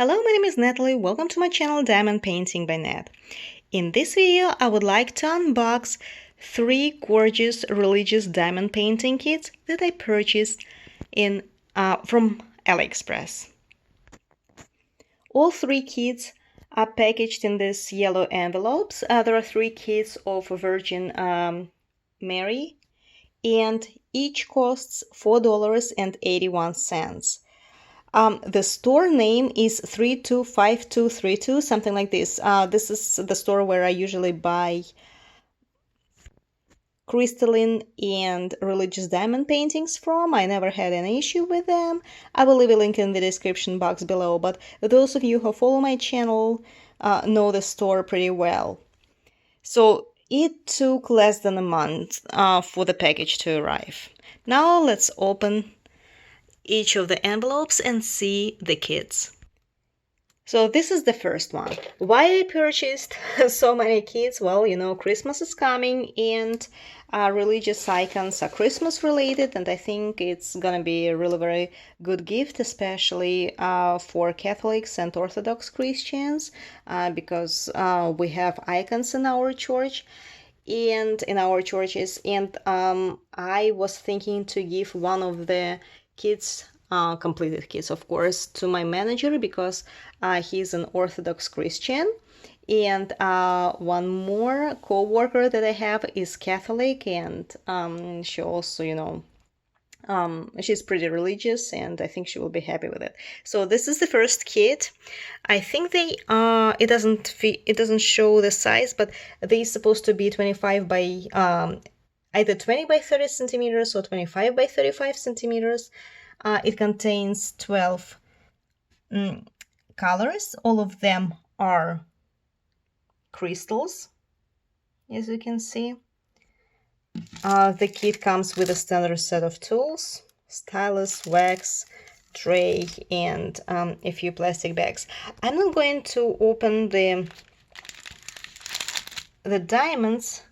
Hello, my name is Natalie. Welcome to my channel Diamond Painting by Nat. In this video, I would like to unbox 3 gorgeous religious diamond painting kits that I purchased from AliExpress. All 3 kits are packaged in these yellow envelopes. There are 3 kits of Virgin Mary, and each costs $4.81. The store name is 325232, something like this. This is the store where I usually buy crystalline and religious diamond paintings from. I never had any issue with them. I will leave a link in the description box below, but those of you who follow my channel know the store pretty well. So it took less than a month for the package to arrive. Now let's open each of the envelopes and see the kits. So this is the first one. Why I purchased so many kits? Well, you know, Christmas is coming and religious icons are Christmas related, and I think it's gonna be a really very good gift, especially for Catholics and Orthodox Christians, because we have icons in our church and in our churches, and I was thinking to give one of the kits, completed kits of course, to my manager because he's an Orthodox Christian, and one more co-worker that I have is Catholic, and she also, you know, she's pretty religious, and I think she will be happy with it. So this is the first kit. I think they it doesn't show the size, but they're supposed to be 25 by either 20 by 30 centimeters or 25 by 35 centimeters. It contains 12 colors. All of them are crystals, as you can see. The kit comes with a standard set of tools, stylus, wax, tray, and a few plastic bags. I'm not going to open the diamonds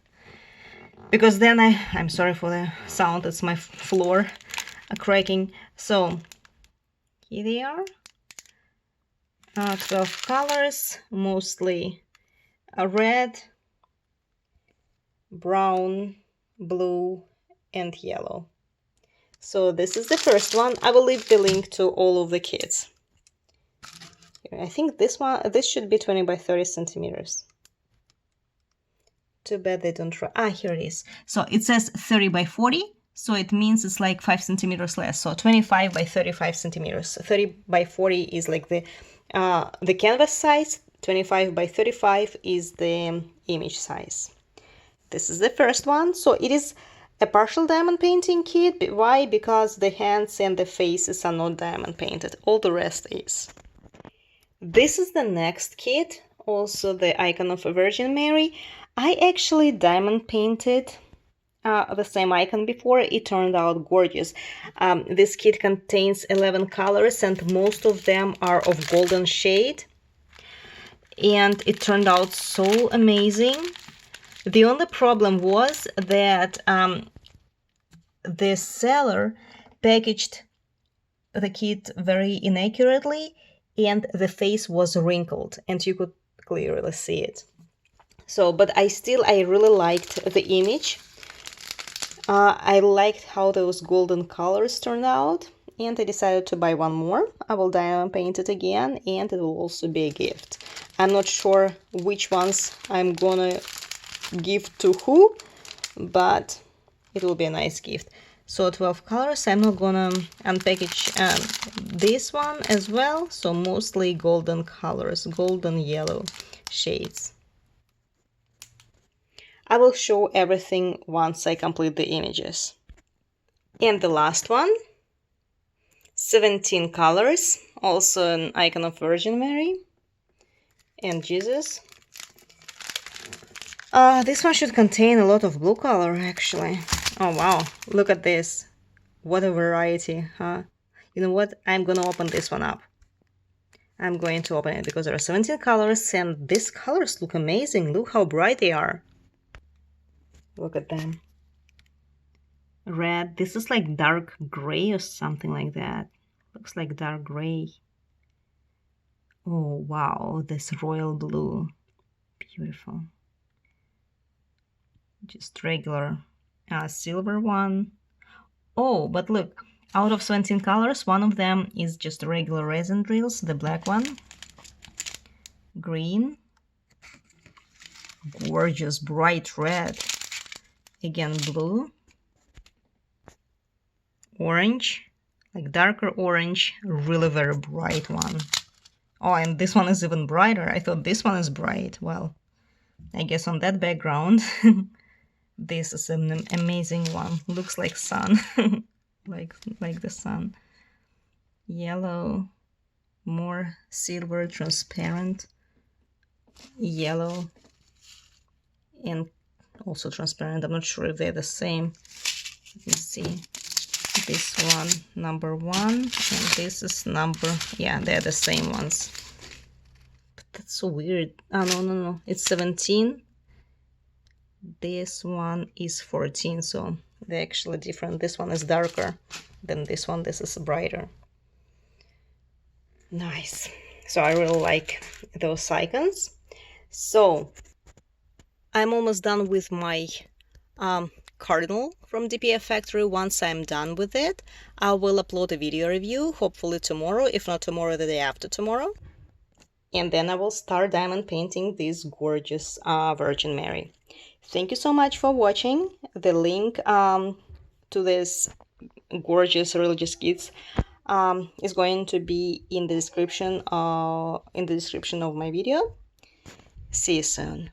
because then I'm sorry for the sound, it's my floor cracking. So here they are, 12 colors, mostly red, brown, blue, and yellow. So this is the first one. I will leave the link to all of the kits. I think this should be 20 by 30 centimeters. Too bad they don't try. Here it is. So it says 30 by 40. So it means it's like 5 centimeters less. So 25 by 35 centimeters. 30 by 40 is like the canvas size. 25 by 35 is the image size. This is the first one. So it is a partial diamond painting kit. Why? Because the hands and the faces are not diamond painted. All the rest is. This is the next kit. Also the icon of a Virgin Mary. I actually diamond painted the same icon before. It turned out gorgeous. This kit contains 11 colors and most of them are of golden shade, and it turned out so amazing. The only problem was that the seller packaged the kit very inaccurately and the face was wrinkled and you could clearly see it. So, but I really liked the image. I liked how those golden colors turned out, and I decided to buy one more. I will diamond paint it again, and it will also be a gift. I'm not sure which ones I'm gonna give to who, but it will be a nice gift. So 12 colors. I'm not gonna unpackage this one as well. So mostly golden colors, golden yellow shades. I will show everything once I complete the images. And the last one, 17 colors, also an icon of Virgin Mary and Jesus. This one should contain a lot of blue color, actually. Oh wow, look at this. What a variety, huh? You know what? I'm gonna open this one up. I'm going to open it because there are 17 colors and these colors look amazing. Look how bright they are. Look at them. Red. This is like dark gray or something like that. Looks like dark gray. Oh, wow, this royal blue. Beautiful. Just regular silver one. Oh, but look, out of 17 colors, one of them is just regular resin drills, the black one. Green. Gorgeous, bright red. Again, blue. Orange, like darker orange, really very bright one. Oh, and this one is even brighter. I thought this one is bright. Well, I guess on that background, this is an amazing one. Looks like sun, like the sun. Yellow, more silver, transparent. Yellow, and also transparent. I'm not sure if they're the same. Let me see. This one, number 1, and this is number, yeah, they're the same ones. But that's so weird. Oh, no, it's 17. This one is 14, so they're actually different. This one is darker than this one. This is brighter. Nice. So I really like those icons. So I'm almost done with my cardinal from DPF Factory. Once I'm done with it, I will upload a video review, hopefully tomorrow, if not tomorrow, the day after tomorrow. And then I will start diamond painting this gorgeous Virgin Mary. Thank you so much for watching. The link to this gorgeous religious kits is going to be in the description of my video. See you soon.